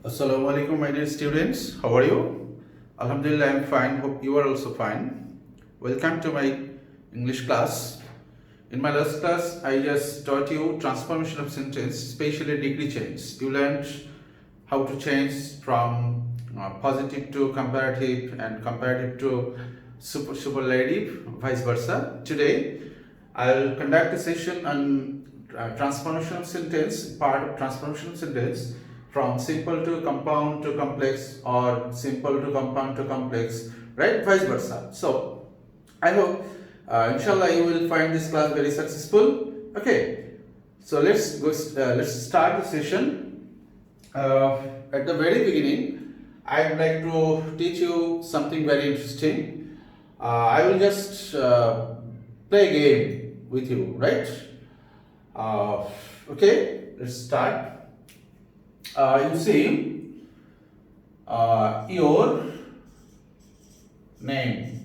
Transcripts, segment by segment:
Assalamu alaikum, my dear students. How are you? Alhamdulillah, I am fine. Hope you are also fine. Welcome to my English class. In my last class, I just taught you transformation of sentence, especially degree change. You learned how to change from positive to comparative and comparative to superlative, vice versa. Today, I'll conduct a session on transformation of sentence, part of transformation of sentence from simple to compound to complex or simple to compound to complex, right? Vice versa. So, I hope inshallah you will find this class very successful. Okay, so let's start the session. At the very beginning, I would like to teach you something very interesting. I will just play a game with you, right? Okay, let's start. You see your name,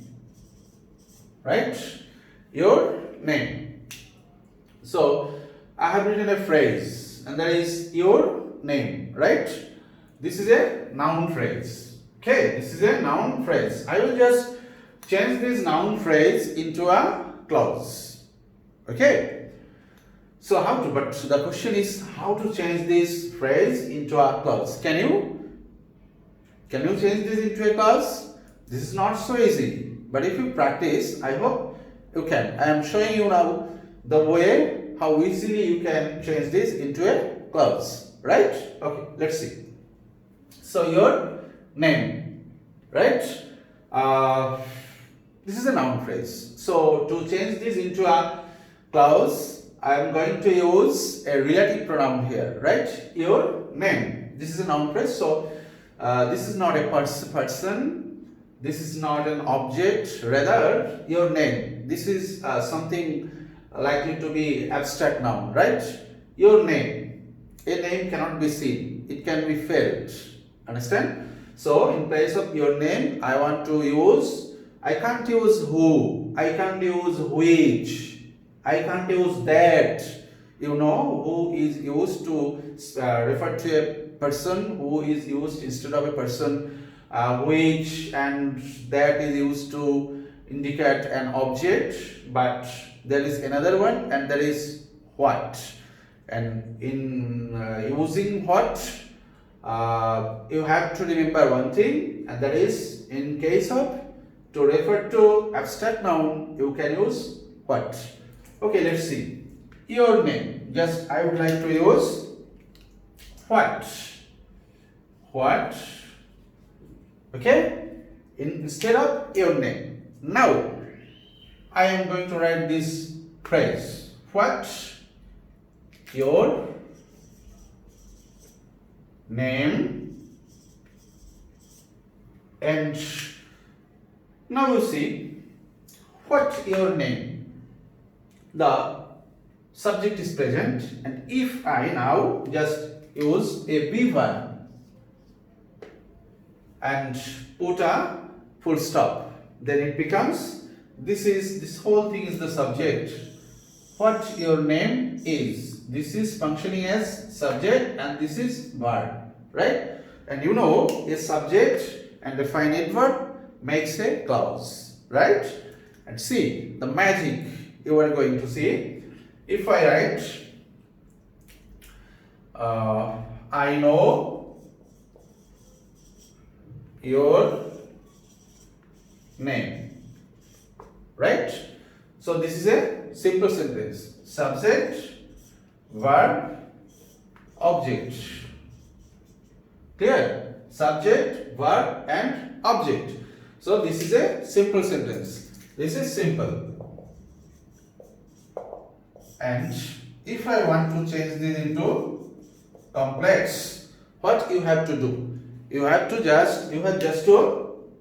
right? Your name. So I have written a phrase, and that is your name, right? This is a noun phrase. Okay, this is a noun phrase. I will just change this noun phrase into a clause. Okay. So how to? But the question is how to change this phrase into a clause. Can you change this into a clause? This is not so easy. But if you practice, I hope you can. I am showing you now the way how easily you can change this into a clause. Right? Okay, let's see. So your name, right? This is a noun phrase. So to change this into a clause, I am going to use a relative pronoun here, right? Your name. This is a noun phrase. So this is not a person. This is not an object. Rather, your name. This is something likely to be abstract noun, right? Your name. A name cannot be seen. It can be felt. Understand? So in place of your name, I want to use. I can't use who. I can't use which. I can't use that. You know, who is used to refer to a person, who is used instead of a person, which and that is used to indicate an object, but there is another one and there is what. And in using what, you have to remember one thing, and that is in case of to refer to abstract noun, you can use what. Okay, let's see. Your name. Just I would like to use what. What. Okay? Instead of your name. Now, I am going to write this phrase. What your name. And now you see what your name. The subject is present, and if I now just use a be verb and put a full stop, then it becomes this whole thing is the subject. What your name is. This is functioning as subject and this is verb, right? And you know a subject and a finite verb makes a clause, right? And see the magic you are going to see. If I write I know your name, right? So this is a simple sentence. Subject, verb, object. Clear? Subject, verb and object. So this is a simple sentence. This is simple. And if I want to change this into complex, what you have to do? You have just to,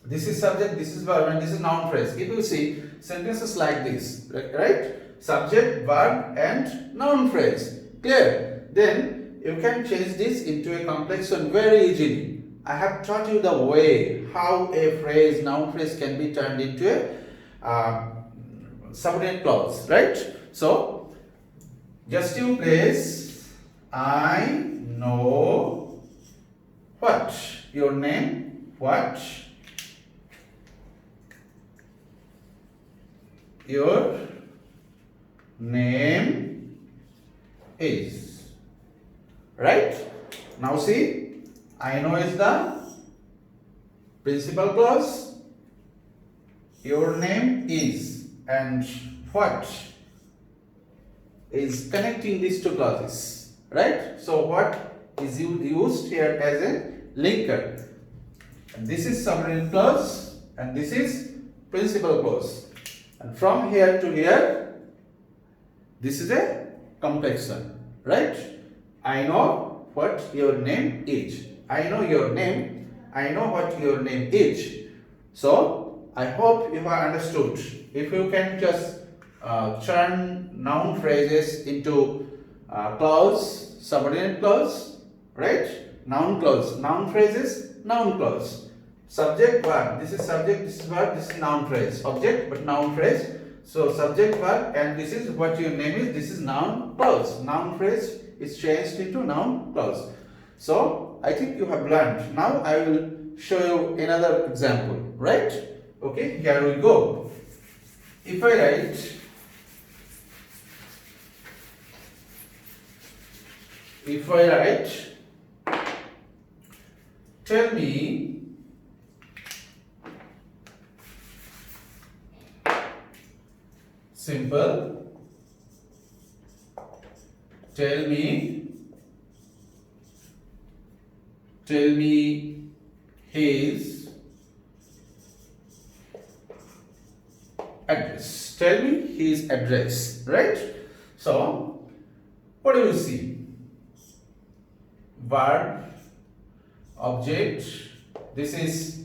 this is subject, this is verb and this is noun phrase. If you see sentences like this, right? Subject, verb and noun phrase. Clear? Then you can change this into a complex one very easily. I have taught you the way how a phrase, noun phrase can be turned into a subordinate clause, right? So just you place I know what? Your name, what? Your name is. Right? Now see, I know is the principal clause, your name is, and what is connecting these two clauses, right? So what is used here as a linker, and this is subordinate clause and this is principal clause, and from here to here this is a complex one, right? I know what your name is. I know your name. I know what your name is. So I hope you have understood. If you can just turn noun phrases into clause, subordinate clause, right? Noun clause, noun phrases, noun clause. Subject, verb. This is subject, this is verb, this is noun phrase. Object, but noun phrase. So subject, verb, and this is what your name is. This is noun clause. Noun phrase is changed into noun clause. So I think you have learned. Now I will show you another example, right? Okay, here we go. If I write, tell me simple, tell me his address. Tell me his address, right? So what do you see? Verb, object, this is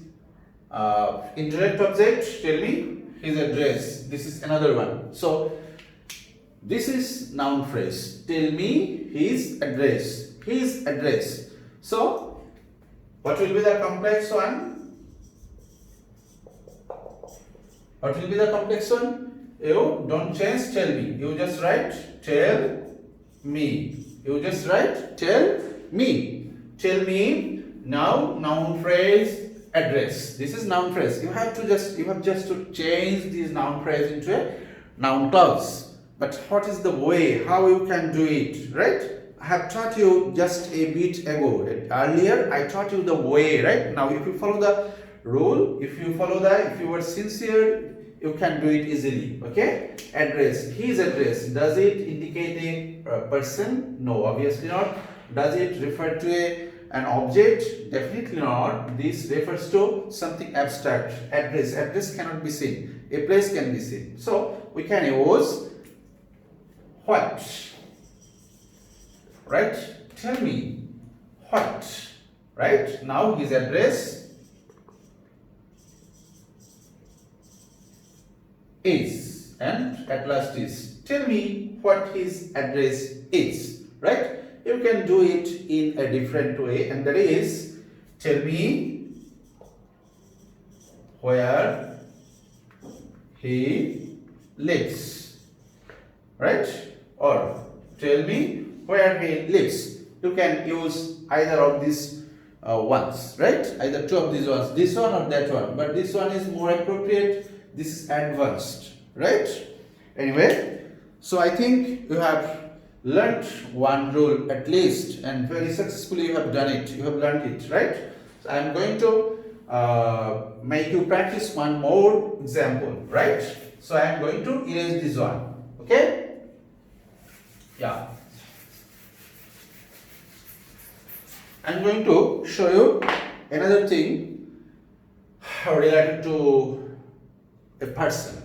indirect object, tell me his address, this is another one. So this is noun phrase, tell me his address, his address. So what will be the complex one? What will be the complex one? You don't change tell me, you just write tell me, you just write tell me. Tell me, now noun phrase, address. This is noun phrase. You have just to change this noun phrase into a noun clause. But what is the way how you can do it, right? I have taught you just a bit ago. Earlier I taught you the way, right? Now if you follow the rule, if you were sincere, you can do it easily. Okay? Address, his address. Does it indicate a person? No, obviously not. Does it refer to an object? Definitely not. This refers to something abstract. Address cannot be seen. A place can be seen. So we can use what, right? Tell me what, right? Now his address is, and at last is. Tell me what his address is, right? You can do it in a different way, and that is, tell me where he lives, right? Or tell me where he lives. You can use either of these ones, right? Either two of these ones, this one or that one, but this one is more appropriate, this is advanced, right? Anyway, so I think you have learnt one rule at least, and very successfully you have done it, you have learnt it, right? So I am going to make you practice one more example, right? So I am going to erase this one, okay? Yeah. I am going to show you another thing related to a person.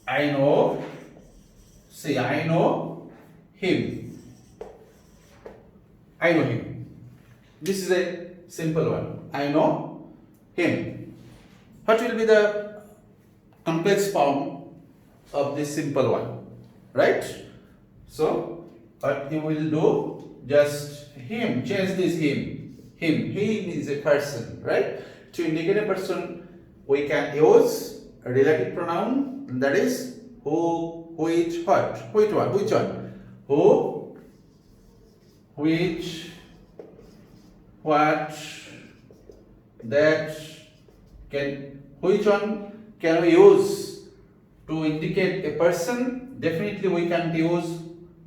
I know him. I know him. This is a simple one. I know him. What will be the complex form of this simple one? Right? So, what you will do, just him, change this him. Him is a person, right? To indicate a person, we can use a relative pronoun, that is who, which, what, which one, who, which, what, that, which one can we use to indicate a person? Definitely we can use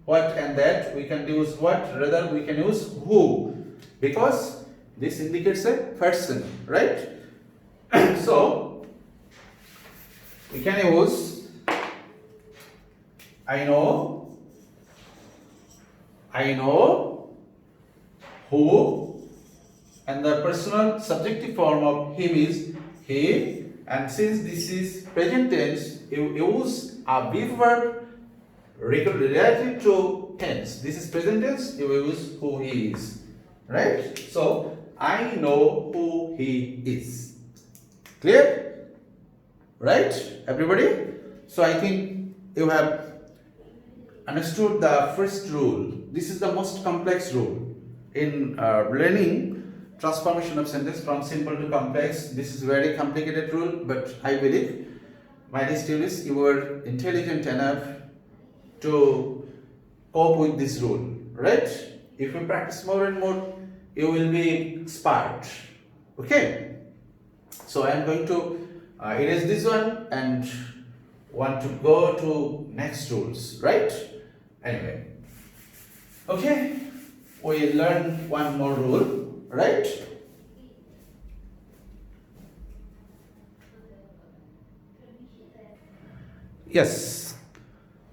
what and that. We can use what, rather we can use who, because this indicates a person, right? So we can use I know, who, and the personal subjective form of him is he, and since this is present tense, you use a be verb relative to tense. This is present tense, you use who he is, right? So I know who he is. Clear? Right, everybody? So I think you have understood the first rule. This is the most complex rule in learning transformation of sentence from simple to complex. This is very complicated rule, but I believe, my dear students, you were intelligent enough to cope with this rule, right? If you practice more and more, you will be expert. Okay? So I am going to erase this one and want to go to next rules, right? Anyway, okay, we learn one more rule, right? Yes.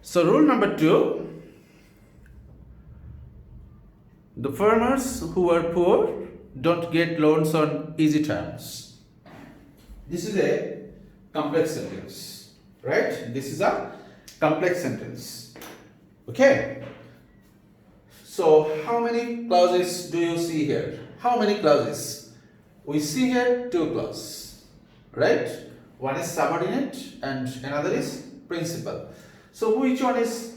So rule number 2, the farmers who are poor don't get loans on easy terms. This is a complex sentence, right? This is a complex sentence. Okay. So how many clauses do you see here? How many clauses? We see here 2 clauses, right? One is subordinate and another is principal. So which one is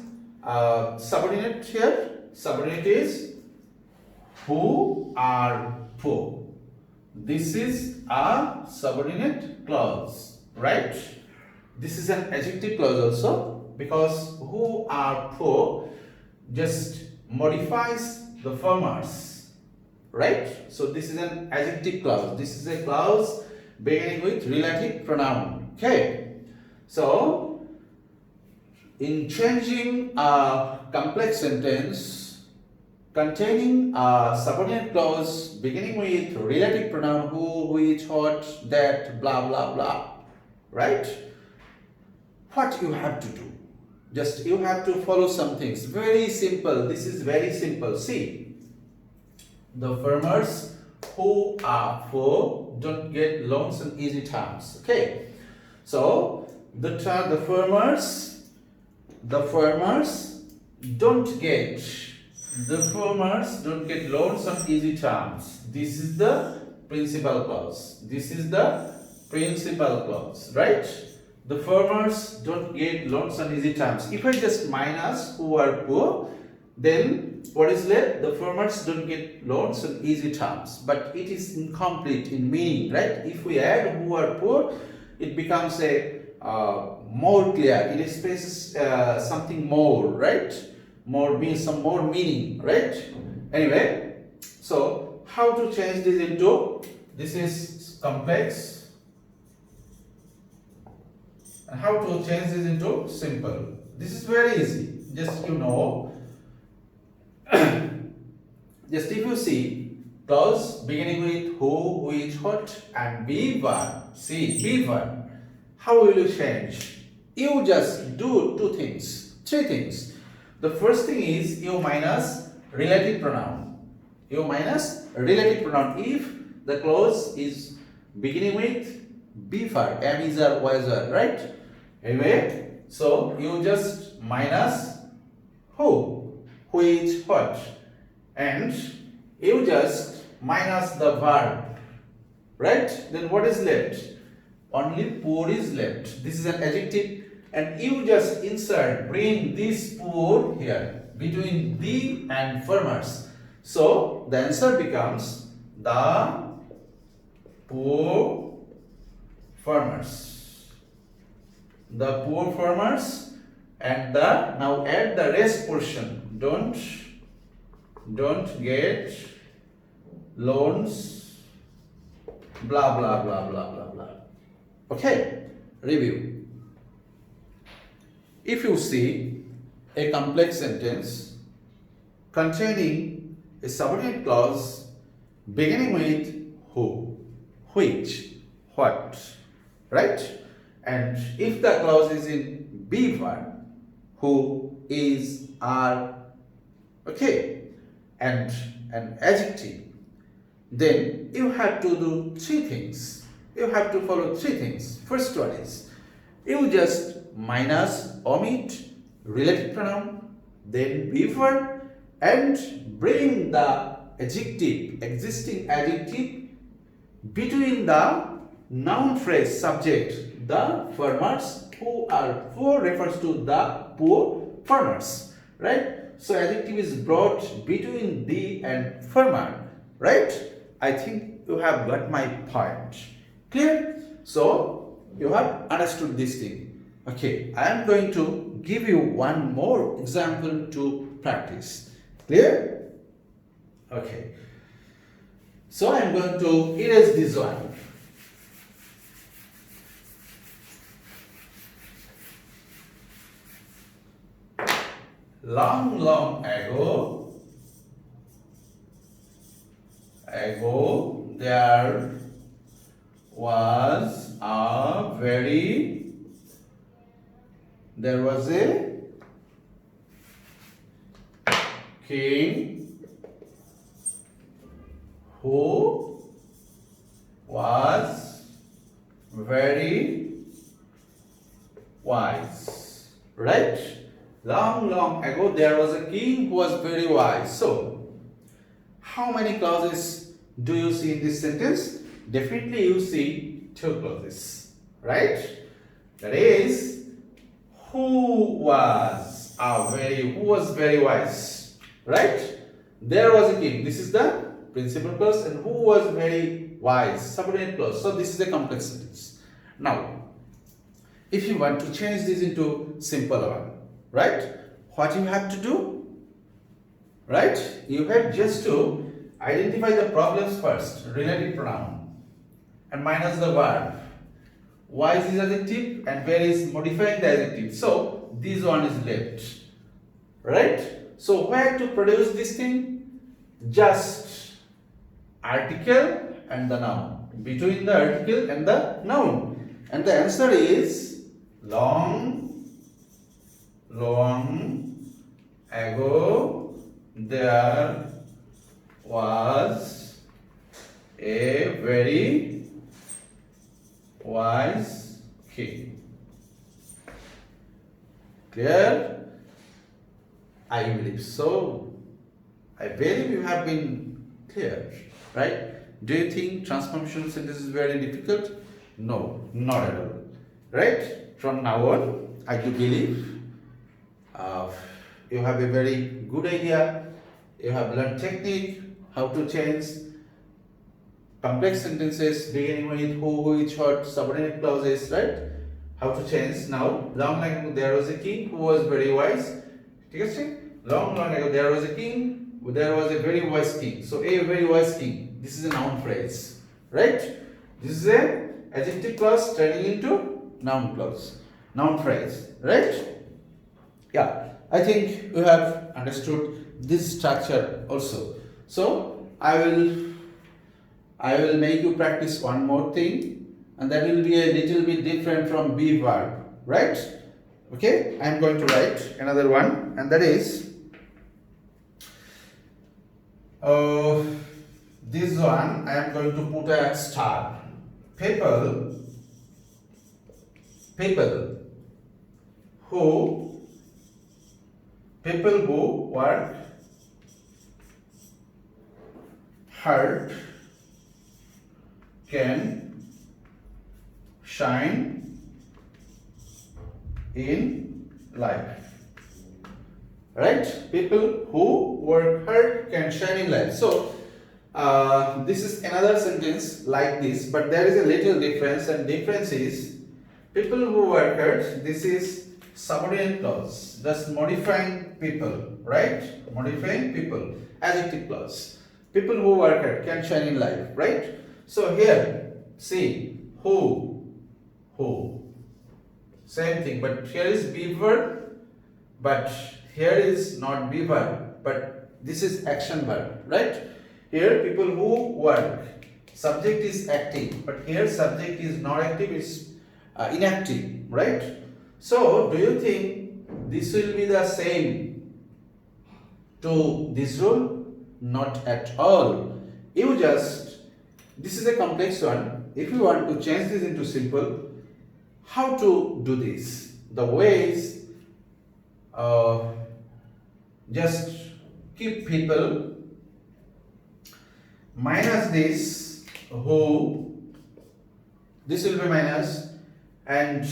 subordinate here? Subordinate is who are poor. This is a subordinate clause, right? This is an adjective clause also, because who are poor just modifies the farmers, right? So this is an adjective clause. This is a clause beginning with relative pronoun. Okay. So in changing a complex sentence containing a subordinate clause beginning with relative pronoun who, which, what, that, blah blah blah, right? What you have to do? Just you have to follow some things. Very simple. This is very simple. See, the farmers who are poor don't get loans on easy terms. Okay. So the farmers don't get loans on easy terms. This is the principal clause. This is the principal clause, right? The farmers don't get loans on easy terms. If I just minus who are poor, then what is left? The farmers don't get loans on easy terms. But it is incomplete in meaning, right? If we add who are poor, it becomes a more clear. It expresses something more, right? More means some more meaning, right? Anyway, so how to change this into, this is complex, and how to change this into simple. This is very easy. Just you know, just if you see clause beginning with who, which, what, and be verb. See, be verb. How will you change? You just do 2 things, 3 things. The first thing is you minus relative pronoun. You minus relative pronoun if the clause is beginning with be verb, am, is, are, was, are, right? Anyway, so you just minus who, which, what, and you just minus the verb, right? Then what is left? Only poor is left. This is an adjective, and you just bring this poor here between the and farmers. So the answer becomes the poor farmers. The poor farmers, and the now add the rest portion. Don't get loans, blah blah blah blah blah blah. Okay, review. If you see a complex sentence containing a subordinate clause beginning with who, which, what, right? And if the clause is in be verb, who, is, are, okay, and an adjective, then you have to do three things. You have to follow three things. First one is you just minus, omit relative pronoun, then be verb, and bring the adjective, existing adjective, between the noun phrase subject, the farmers who are poor refers to the poor farmers, right? So adjective is brought between the and farmer, right? I think you have got my point. Clear? So you have understood this thing. Okay, I am going to give you one more example to practice. Clear? Okay. So I am going to erase this one. Long ago, there was a king who was very wise, right? Long ago there was a king who was very wise. So how many clauses do you see in this sentence? Definitely you see two clauses, right? That is, who was very wise, right? There was a king. This is the principal clause, and who was very wise, subordinate clause. So this is a complex sentence. Now, if you want to change this into simple one, right? What you have to do? Right? You have just to identify the problems first, relative pronoun, and minus the verb. Wise is adjective and where is modifying the adjective. So this one is left. Right? So where to produce this thing? Just article and the noun. Between the article and the noun. And the answer is long ago there was a very wise king. Clear? I believe so. I believe you have been clear, right? Do you think transformation sentence is very difficult? No, not at all. Right? From now on, I do believe you have a very good idea. You have learned technique, how to change complex sentences beginning with who, which, what, subordinate clauses, right? How to change now. Long ago there was a king who was very wise. Long ago there was a king, there was a very wise king. So a very wise king. This is a noun phrase, right? This is a adjective clause turning into noun clause, noun phrase, right? Yeah, I think you have understood this structure also. So I will make you practice one more thing, and that will be a little bit different from be verb, right? Okay, I am going to write another one, and that is this one. I am going to put a star. People who work hard can shine in life. Right? People who work hard can shine in life. So this is another sentence like this, but there is a little difference, and difference is people who work hard. This is subordinate clause, thus modifying people, right? Modifying people, adjective clause. People who work hard can shine in life, right? So here, see, who, same thing, but here is be verb, but here is not be verb, but this is action verb, right? Here people who work, subject is active, but here subject is not active, it's inactive, right? So do you think this will be the same to this rule? Not at all. You just, this is a complex one. If you want to change this into simple, how to do this? The way is just keep people minus this who, this will be minus, and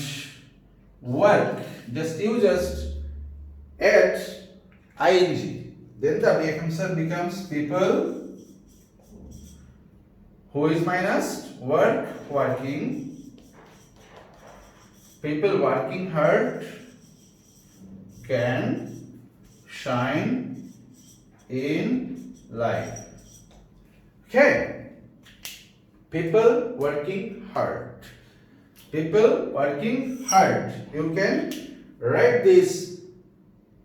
work, just you just add ing, then the answer becomes people who is minus, work, working, people working hard can shine in life. Okay, people working hard, people working hard, you can write this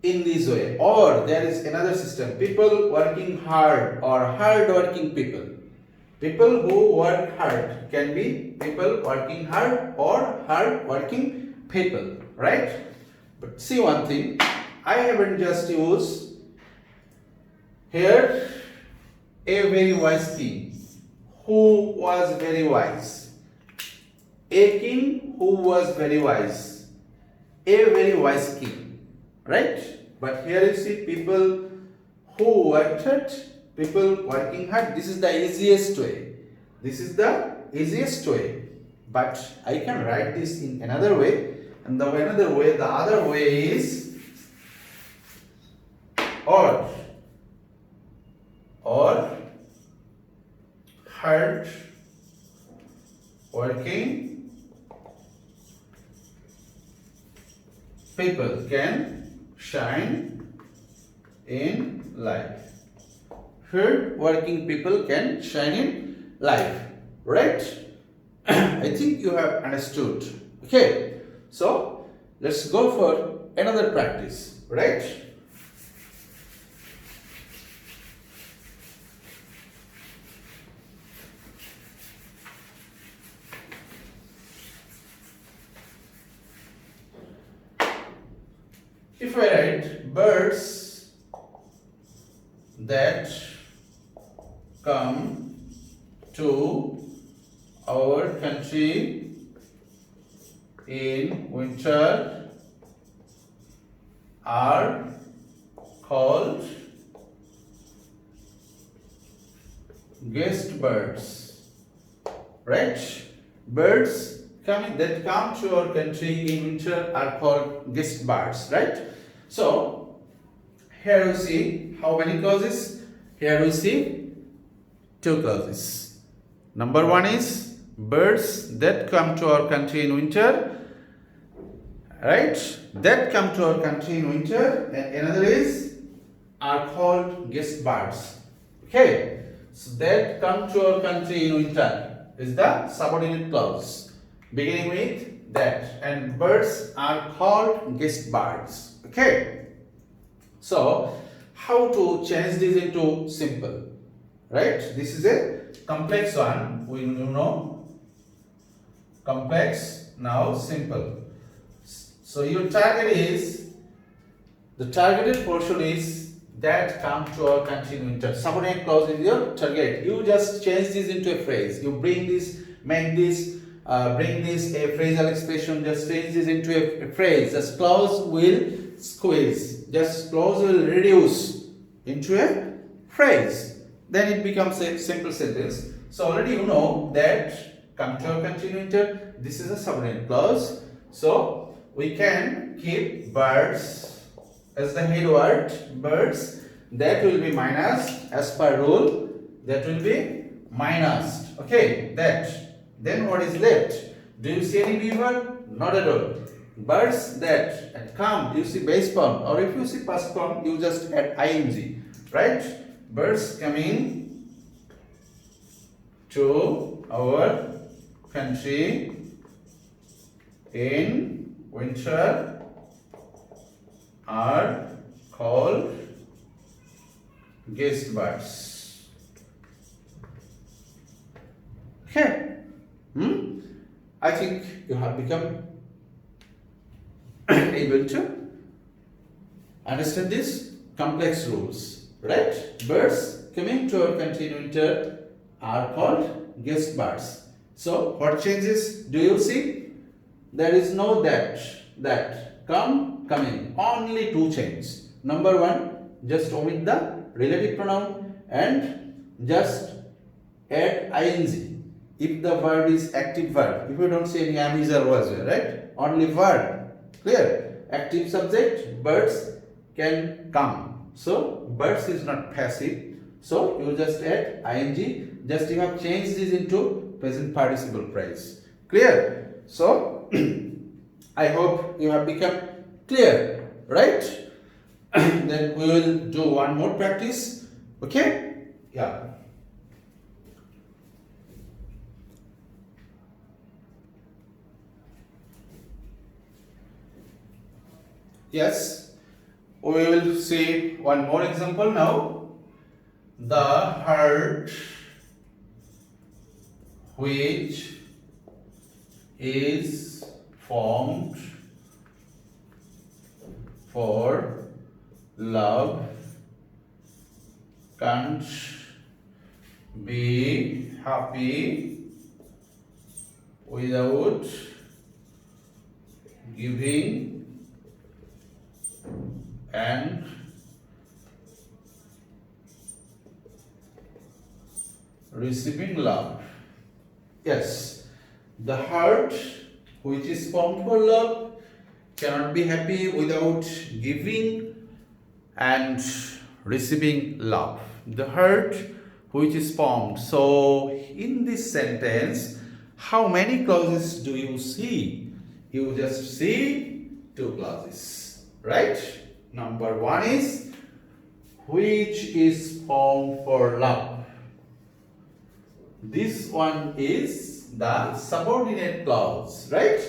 in this way, or there is another system, people working hard or hard working people. People who work hard can be people working hard or hard working people, right? But see one thing, I haven't just used here a very wise king who was very wise, a king who was very wise, a very wise king, right? But here you see people who worked hard, people working hard. This is the easiest way. This is the easiest way. But I can write this in another way. And the other way is or hard working people can shine in life. Hard working people can shine in life, right? I think you have understood. Okay, so let's go for another practice, right? If I write birds that come to our country in winter are called guest birds, right? Birds that come to our country in winter are called guest birds, right? So here you see how many clauses? Here you see two clauses. Number one is birds that come to our country in winter, right? That come to our country in winter, and another is are called guest birds. Okay, so that come to our country in winter is the subordinate clause beginning with that, and birds are called guest birds. Okay, so how to change this into simple, right? This is a complex one, we know complex, now simple. So your target is, the targeted portion is that come to our country in winter. Subordinate clause is your target. You just change this into a phrase. You bring this, make this, bring this a phrasal expression, just change this into a phrase. Just clause will squeeze, just clause will reduce into a phrase. Then it becomes a simple sentence. So already you know that come to our country in winter, this is a subordinate clause. So we can keep birds as the head word, birds, that will be minus as per rule, that will be minus. Okay, that. Then what is left? Do you see any beaver? Not at all. Birds that and come, you see base form, or if you see past form, you just add ing, right? Birds coming to our country in winter are called guest birds. Okay. I think you have become able to understand these complex rules, right? Birds coming to our country in winter are called guest birds. So what changes do you see? There is no that, coming, only two changes. Number one, just omit the relative pronoun and just add ing. If the verb is active verb, if you don't see any am, is, or was, right? Only verb. Clear? Active subject, birds can come. So birds is not passive. So you just add ing. Just you have changed this into present participle phrase. Clear? So I hope you have become clear, right? Then we will do one more practice. Okay? Yeah. Yes, we will see one more example now. The heart which is formed for love can't be happy without giving and receiving love. Yes, the heart which is formed for love cannot be happy without giving and receiving love. The heart which is formed. So in this sentence, how many clauses do you see? You just see two clauses, right? Number one is which is formed for love. This one is the subordinate clause, right?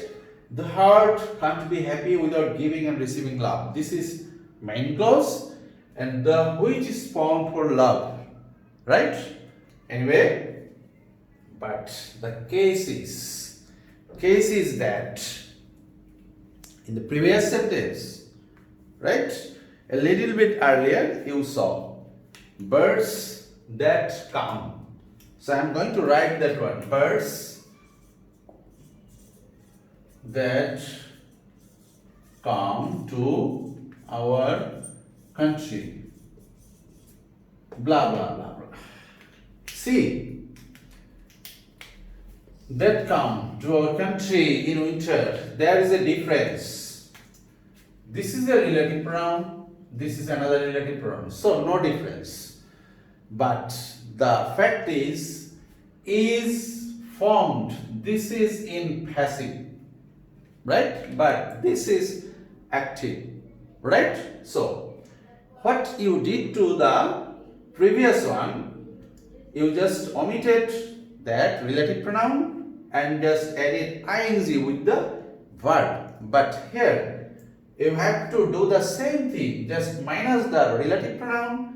The heart can't be happy without giving and receiving love. This is main clause, and the which is formed for love, right? Anyway, but the case is that in the previous sentence, right, a little bit earlier you saw birds that come. So I am going to write that one, birds that come to our country, blah blah blah blah. See, that come to our country in winter, there is a difference. This is a relative pronoun, this is another relative pronoun, so no difference. But the fact is formed. This is in passive, right? But this is active, right? So what you did to the previous one, you just omitted that relative pronoun and just added ing with the verb. But here you have to do the same thing, just minus the relative pronoun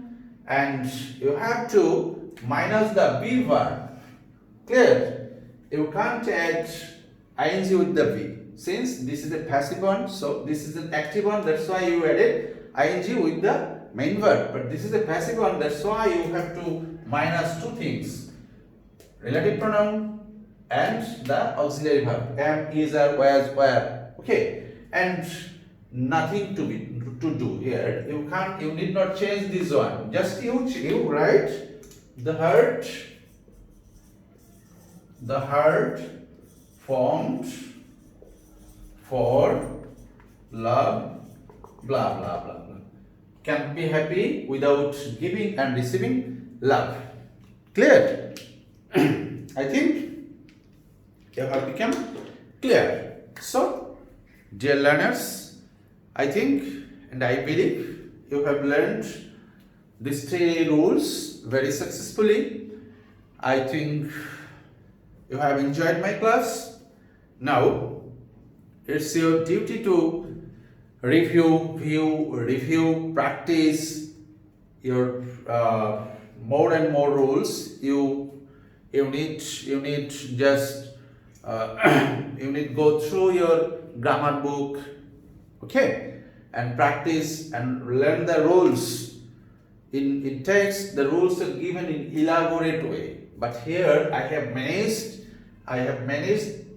and you have to minus the be verb. Clear? You can't add ing with the be. Since this is a passive one, so this is an active one, that's why you added ing with the main verb. But this is a passive one, that's why you have to minus two things, relative pronoun and the auxiliary verb, am, is, are, was, were. Okay, and nothing to do here. You need not change this one. Just you write the heart formed for love, blah blah blah blah. Can't be happy without giving and receiving love. Clear? I think you have become clear. So, dear learners, I think and I believe you have learned these three rules very successfully, I think you have enjoyed my class. Now, it's your duty to review, practice your more and more rules. You need just you need go through your grammar book, okay, and practice and learn the rules. In text, the rules are given in elaborate way, but here I have managed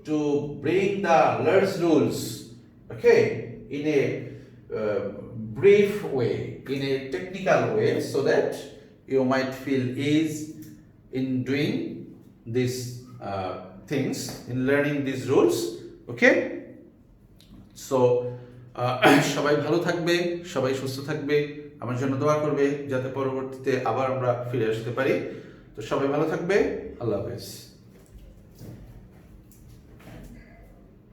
to bring the learned rules, okay, in a brief way, in a technical way, so that you might feel ease in doing these things, in learning these rules, okay. So সবাই ভালো থাকবে, সবাই সুস্থ থাকবে, আমার জন্য দোয়া করবে যাতে পরবর্তীতে আবার আমরা ফিরে আসতে পারি। তো সবাই ভালো থাকবে, আল্লাহ হাফেজ।